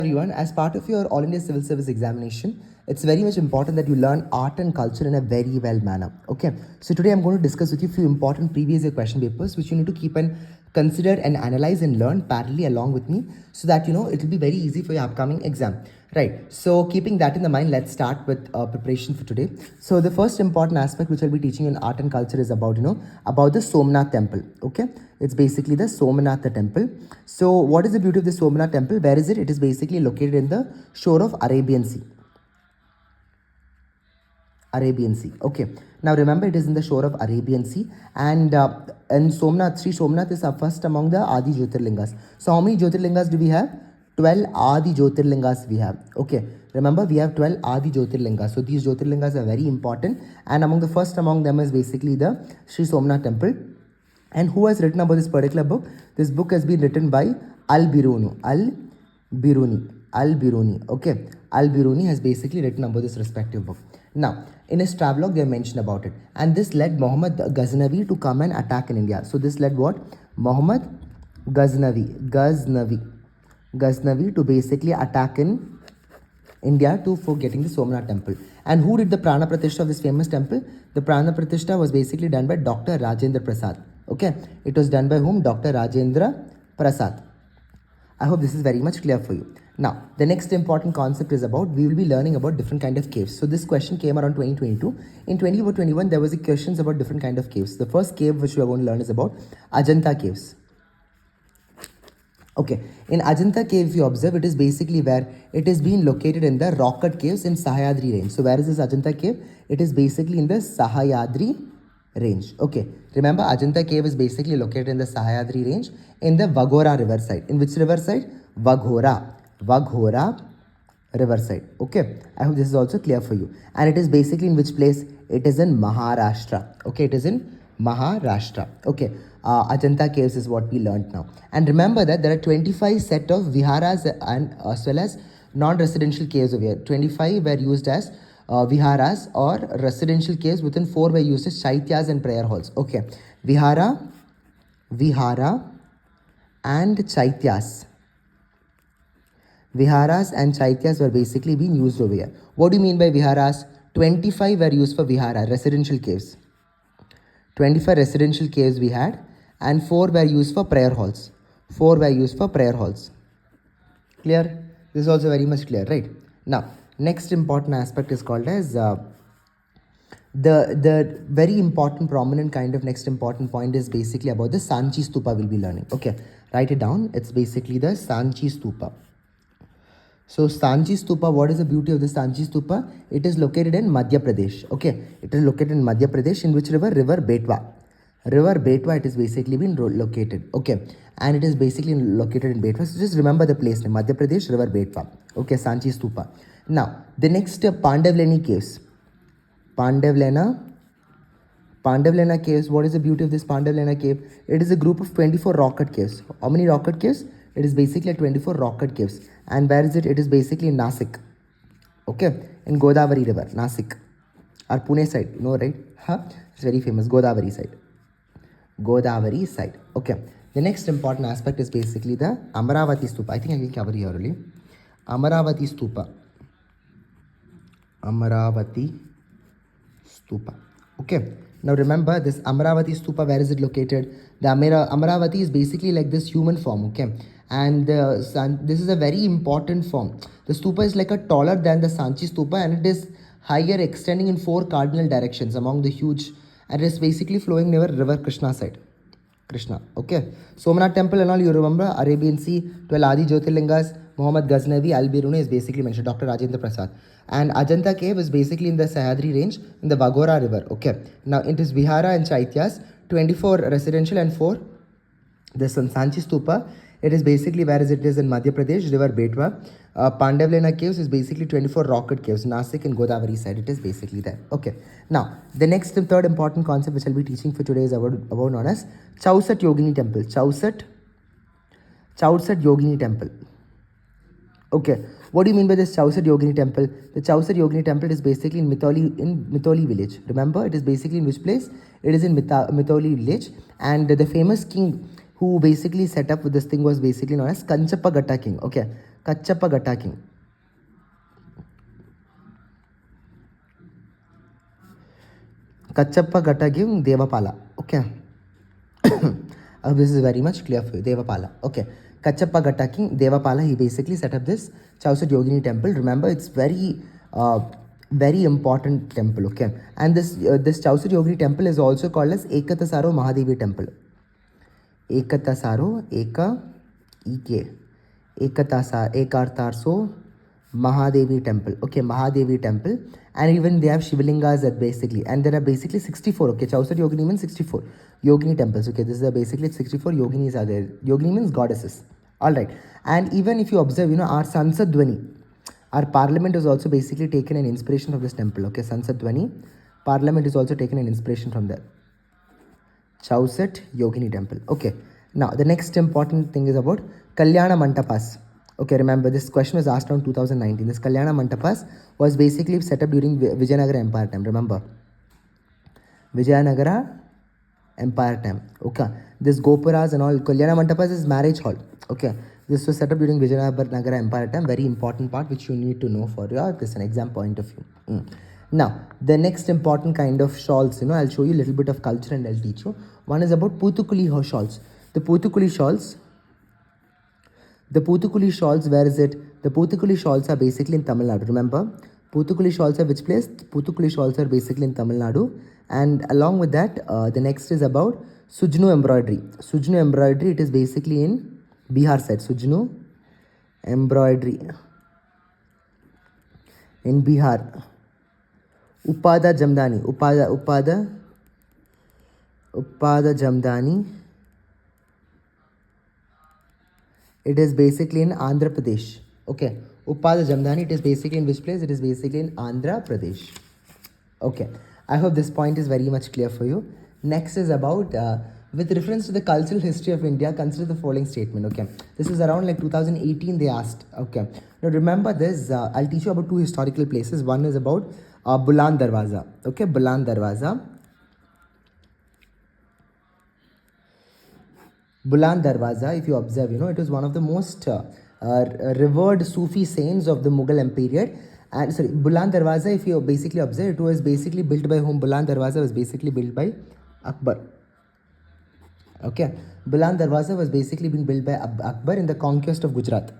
Everyone, as part of your All India Civil Service examination, it's very much important that you learn art and culture in a very well manner. Okay, so today I'm going to discuss with you a few important previous year question papers which you need to keep and consider and analyze and learn parallelly along with me, so that it will be very easy for your upcoming exam. Right, so keeping that in the mind, let's start with preparation for today. So the first important aspect which I'll be teaching in art and culture is about about the Somnath temple. Okay, it's basically the Somnath temple. So what is the beauty of the Somnath temple? Where is it? It is basically located in the shore of Arabian Sea. Arabian Sea. Okay. Now remember, it is in the shore of Arabian Sea, and Somnath, Sri Somnath is first among the Adi Jyotirlingas. So how many Jyotirlingas do we have? 12 Adi Jyotirlingas we have. Okay. Remember, we have 12 Adi Jyotirlingas. So these Jyotirlingas are very important, and among the first among them is basically the Sri Somnath temple. And who has written about this particular book? This book has been written by Al-Biruni. Okay. Al-Biruni has basically written about this respective book. Now, in his travelogue, they have mentioned about it. And this led Muhammad Ghaznavi to come and attack in India. So this led what? Muhammad Ghaznavi to basically attack in India for getting the Somnath temple. And who did the Prana Pratishtha of this famous temple? The Prana Pratishtha was basically done by Dr. Rajendra Prasad. Okay, it was done by whom? Dr. Rajendra Prasad. I hope this is very much clear for you. Now, the next important concept is about, we will be learning about different kind of caves. So this question came around 2022. In 2021, there was a questions about different kind of caves. The first cave which we are going to learn is about Ajanta caves. Okay, in Ajanta cave, if you observe, it is basically where it is being located in the Rock-cut caves in Sahyadri range. So where is this Ajanta cave? It is basically in the Sahyadri range. Okay, remember, Ajanta cave is basically located in the Sahyadri range in the Vaghora riverside. In which riverside? Vaghora riverside. Okay, I hope this is also clear for you. And it is basically in which place? It is in Maharashtra. Okay, it is in Maharashtra. Okay, Ajanta caves is what we learned now. And remember that there are 25 set of viharas and as well as non-residential caves over here. 25 were used as viharas or residential caves, within 4 were used as chaityas and prayer halls. Okay, vihara and chaityas. Viharas and chaityas were basically being used over here. What do you mean by viharas? 25 were used for vihara, residential caves. 25 residential caves we had, and 4 were used for prayer halls. 4 were used for prayer halls. Clear? This is also very much clear, right? Now, next important aspect is called as the very important prominent kind of next important point is basically about the Sanchi Stupa we'll be learning. Okay, write it down. It's basically the Sanchi Stupa. So Sanchi Stupa, what is the beauty of the Sanchi Stupa? It is located in Madhya Pradesh. Okay, it is located in Madhya Pradesh. In which river? River Betwa. River Betwa, it is basically been located. Okay, and it is basically located in Betwa. So just remember the place name, Madhya Pradesh, River Betwa. Okay, Sanchi Stupa. Now, the next Pandavleni caves. Pandavlena caves. What is the beauty of this Pandavlena cave? It is a group of 24 rock-cut caves. How many rock-cut caves? It is basically 24 rock-cut caves. And where is it? It is basically in Nasik. Okay, in Godavari river, Nasik. Or Pune side, you know, right? It's very famous, Godavari side. Okay. The next important aspect is basically the Amaravati Stupa. I think I can cover here only. Amaravati Stupa. Okay. Now remember this Amaravati Stupa, where is it located? The Amaravati is basically like this human form, okay? And this is a very important form. The stupa is like a taller than the Sanchi Stupa, and it is higher, extending in 4 cardinal directions among the huge, and it is basically flowing near river Krishna side. Okay. Somnath temple and all, you remember, Arabian Sea, 12 Adi Jyotirlingas, Muhammad Ghaznavi, Al-Biruni is basically mentioned, Dr. Rajendra Prasad. And Ajanta cave is basically in the Sahyadri range in the Vaghora river. Okay. Now it is Vihara and Chaityas, 24 residential and 4. This one, Sanchi Stupa, it is basically where it is in Madhya Pradesh, river Betwa. Pandavlena caves is basically 24 rock-cut caves, Nasik and Godavari side, it is basically there. Okay. Now, the next and third important concept which I'll be teaching for today is about known as Chauset Yogini Temple. Chauset Yogini Temple. Okay, what do you mean by this Chauset Yogini Temple? The Chauset Yogini Temple is basically in Mitholi village. Remember, it is basically in which place? It is in Mitholi village, and the famous king who basically set up with this thing was basically known as Kanchapagatta king. Okay, Kachappa Gata King. Kachappa Gata King Devapala. Okay. This is very much clear for you. Devapala. Okay. Kachappa Gata King Devapala, he basically set up this Chauset Yogini temple. Remember, it's very important temple. Okay. And this Chauset Yogini temple is also called as Ekatasaro Mahadevi temple. Ekatasaro, Ekartarso Mahadevi temple. Okay, Mahadevi temple. And even they have Shivalingas that basically. And there are basically 64. Okay, Chauset Yogini means 64. Yogini temples. Okay, this is basically 64 Yoginis are there. Yogini means goddesses. Alright. And even if you observe, our Sansad Dhwani, our parliament is also basically taken an inspiration from this temple. Okay, Sansad Dhwani. Parliament is also taken an inspiration from there. Chauset Yogini temple. Okay. Now, the next important thing is about Kalyana Mantapas. Okay, remember this question was asked around 2019. This Kalyana Mantapas was basically set up during Vijayanagara Empire time. Remember, Vijayanagara Empire time. Okay, this Gopuras and all. Kalyana Mantapas is marriage hall. Okay, this was set up during Vijayanagara Empire time. Very important part which you need to know for your this an exam point of view. Now, the next important kind of shawls, I'll show you a little bit of culture and I'll teach you. One is about Puthukuli shawls. The Puthukuli shawls, where is it? The Puthukuli shawls are basically in Tamil Nadu. Remember, Puthukuli shawls are which place? Puthukuli shawls are basically in Tamil Nadu. And along with that, the next is about Sujnu embroidery. Sujnu embroidery, it is basically in Bihar side. Sujnu embroidery in Bihar. Upada Jamdani. It is basically in Andhra Pradesh. Okay. Upada Jamdani, it is basically in which place? It is basically in Andhra Pradesh. Okay. I hope this point is very much clear for you. Next is about, with reference to the cultural history of India, consider the following statement. Okay. This is around like 2018 they asked. Okay. Now remember this, I'll teach you about two historical places. One is about Buland Darwaza. Okay. Buland Darwaza. Buland Darwaza, if you observe, it was one of the most revered Sufi saints of the Mughal period. And sorry, Buland Darwaza, if you basically observe, it was basically built by whom? Buland Darwaza was basically built by Akbar. Okay, Buland Darwaza was basically being built by Akbar in the conquest of Gujarat.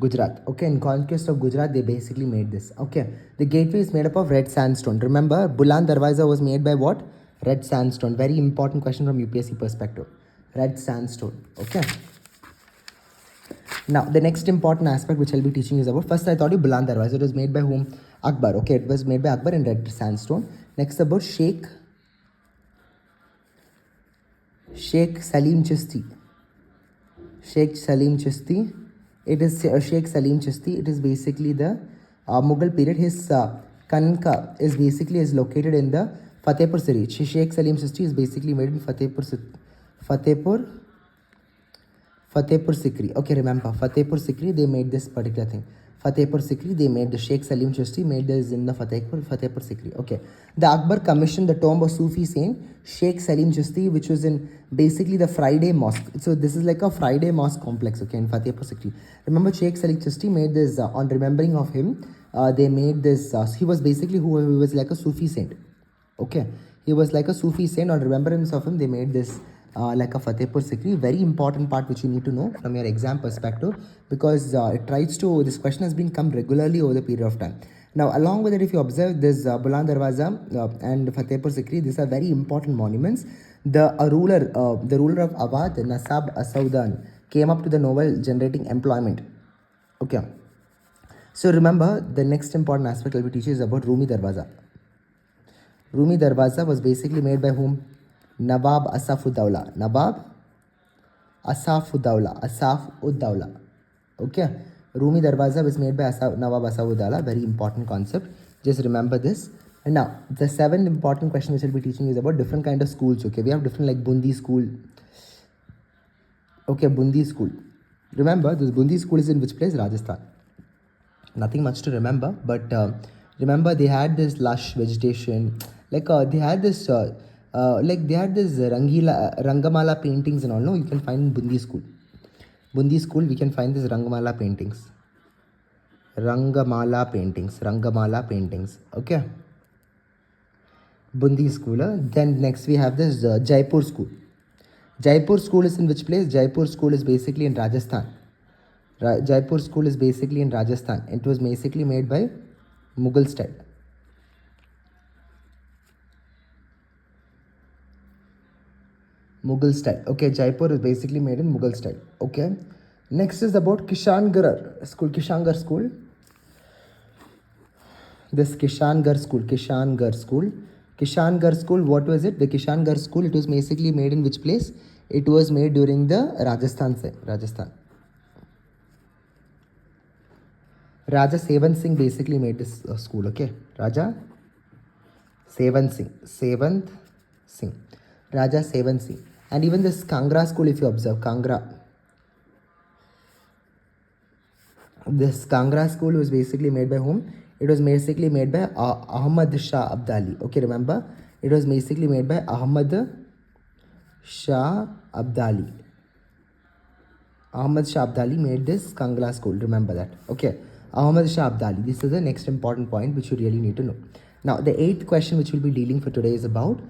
Okay, in conquest of Gujarat, they basically made this. Okay, the gateway is made up of red sandstone. Remember, Buland Darwaza was made by what? Red sandstone. Very important question from UPSC perspective. Red sandstone. Okay. Now, the next important aspect which I'll be teaching is about, first I thought you Buland Darwaza. It was made by whom? Akbar. Okay, it was made by Akbar in red sandstone. Next about Sheikh Salim Chishti. Sheikh Salim Chishti. It is Sheikh Salim Chishti. It is basically the Mughal period. His Kanka is basically located in the Fatehpur Sikri. Sheikh Salim Chishti is basically made in Fatehpur Sikri. Okay, remember Fatehpur Sikri, they made this particular thing. Fatehpur Sikri, they made the Sheikh Salim Chishti made this in the Fatehpur Sikri. Okay. The Akbar commissioned the tomb of Sufi saint Sheikh Salim Chishti, which was in basically the Friday Mosque. So this is like a Friday Mosque complex, okay, in Fatehpur Sikri. Remember Sheikh Salim Chishti made this, on remembering of him, they made this, he was basically he was like a Sufi saint. Okay. He was like a Sufi saint. On remembrance of him, they made this like a Fatehpur Sikri. Very important part which you need to know from your exam perspective, because it tries to, this question has been come regularly over the period of time. Now, along with it, if you observe this Buland Darwaza and Fatehpur Sikri, these are very important monuments. The ruler of Awadh, Nasab Asaudan, came up to the novel generating employment. Okay. So remember, the next important aspect I'll be teaching is about Rumi Darwaza. Rumi Darwaza was basically made by whom? Nawab Asaf-ud-Dawla. Nawab Asaf-ud-Dawla. Okay. Rumi Darwaza was made by Nawab Asaf-ud-Dawla. Very important concept. Just remember this. And now, the 7th important question which I'll be teaching is about different kind of schools. Okay. We have different like Bundi school. Okay, Bundi school. Remember, this Bundi school is in which place? Rajasthan. Nothing much to remember, but remember they had this lush vegetation. Like they had this Rangamala paintings and all. No, you can find in Bundi school. Bundi school, we can find this Rangamala paintings. Rangamala paintings. Okay. Bundi school. Then next we have this Jaipur school. Jaipur school is in which place? Jaipur school is basically in Rajasthan. Jaipur school is basically in Rajasthan. It was basically made by Mughal style. Mughal style. Okay, Jaipur is basically made in Mughal style. Okay. Next is about Kishangarh school. Kishangarh school. This Kishangarh school, what was it? The Kishangarh school, it was basically made in which place? It was made during the Rajasthan side. Raja Sevan Singh basically made this school, okay? Raja Sevan Singh. Raja Sevan Singh. And even this Kangra school, if you observe, this Kangra school was basically made by whom? It was basically made by Ahmad Shah Abdali. Okay, remember? It was basically made by Ahmad Shah Abdali. Ahmad Shah Abdali made this Kangra school. Remember that. Okay. Ahmad Shah Abdali. This is the next important point which you really need to know. Now, the 8th question which we'll be dealing for today is about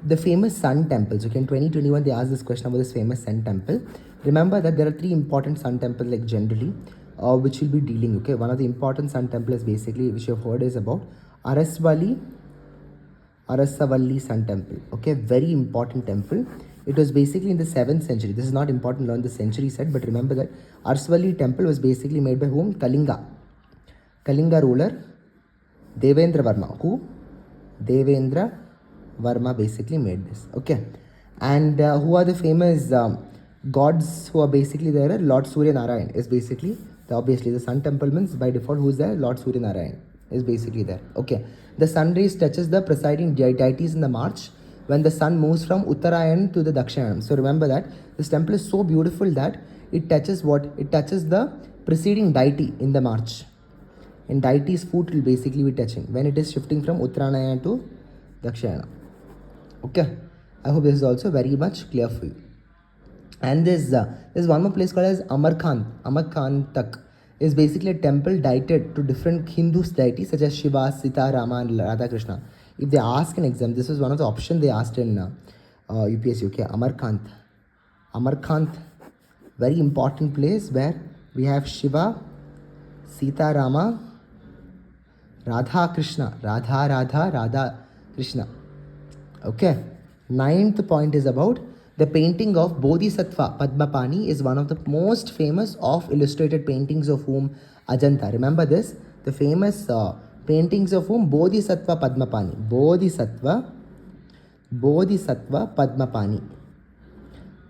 the famous sun temples. Okay, in 2021, they asked this question about this famous sun temple. Remember that there are 3 important sun temples, like generally, which we'll be dealing. Okay, one of the important sun temples basically, which you have heard, is about Arasvalli Sun Temple. Okay, very important temple. It was basically in the 7th century. This is not important, learn the century set, but remember that Arasvalli temple was basically made by whom? Kalinga ruler Devendra Varma. Who? Devendra Varma basically made this. Okay, and who are the famous gods who are basically there? Lord Surya Narayan is basically obviously the sun temple means by default who's there? Lord Surya Narayan is basically there. Okay, the sun rays touches the presiding deities in the march when the sun moves from Uttarayan to the Dakshinayam. So remember that this temple is so beautiful that it touches what? It touches the preceding deity in the march. And deity's foot will basically be touching when it is shifting from Uttarayana to Dakshinayana. Okay, I hope this is also very much clear for you. And there's one more place called as Amarkantak is basically a temple dedicated to different Hindu deities such as Shiva, Sita, Rama and Radha Krishna. If they ask an exam, this was one of the options they asked in UPSC. Okay, Amarkant, very important place where we have Shiva, Sita, Rama, Radha Krishna. Okay, 9th point is about the painting of Bodhisattva Padmapani is one of the most famous of illustrated paintings of whom? Ajanta. Remember this? The famous paintings of whom? Bodhisattva Padmapani. Bodhisattva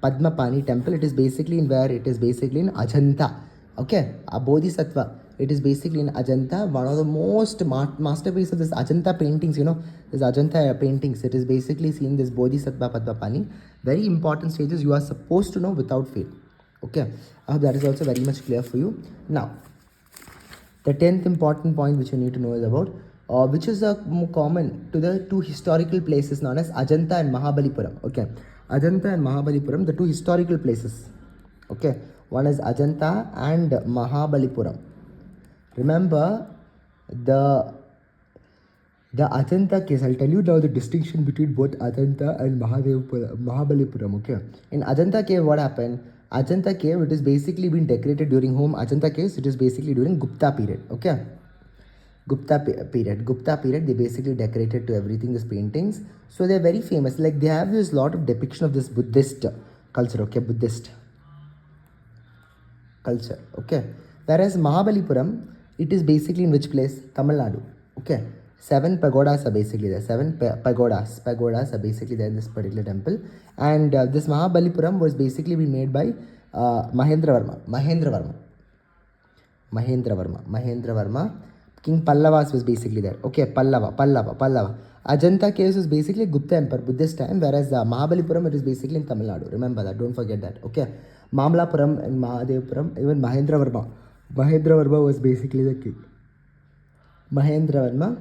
Padmapani temple. It is basically in where? It is basically in Ajanta. Okay, a Bodhisattva. It is basically in Ajanta, one of the most masterpiece of this Ajanta paintings, this Ajanta paintings. It is basically seen this Bodhisattva Padmapani. Very important stages you are supposed to know without fail. Okay, I hope that is also very much clear for you. Now, the 10th important point which you need to know is about which is common to the 2 historical places known as Ajanta and Mahabalipuram. Okay, Ajanta and Mahabalipuram, the 2 historical places. Okay, one is Ajanta and Mahabalipuram. Remember the Ajanta case. I'll tell you now the distinction between both Ajanta and Mahabalipuram. Okay, in Ajanta cave, what happened? Ajanta cave, it is basically been decorated during whom? Ajanta caves, it is basically during Gupta period. Okay, Gupta period, they basically decorated to everything, these paintings. So they're very famous. Like they have this lot of depiction of this Buddhist culture. Okay, Buddhist culture. Okay, whereas Mahabalipuram, it is basically in which place? Tamil Nadu. Okay, 7 pagodas are basically there. 7 pagodas are basically there in this particular temple. And this Mahabalipuram was basically been made by Mahendra Varma. King Pallavas was basically there. Okay, Pallava. Ajanta caves was basically Gupta Empire, Buddhist time, whereas Mahabalipuram, it is basically in Tamil Nadu. Remember that, don't forget that. Okay, Mamlapuram and Mahadevapuram, even Mahendra Varma was basically the king. Mahendra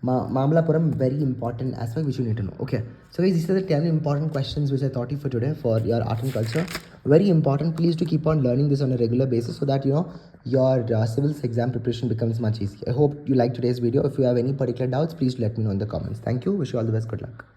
Mamlapuram, very important aspect which you need to know. Okay, so guys, these are the 10 important questions which I thought you for today for your art and culture. Very important. Please to keep on learning this on a regular basis so that you know your civils exam preparation becomes much easier. I hope you liked today's video. If you have any particular doubts, please let me know in the comments. Thank you. Wish you all the best. Good luck.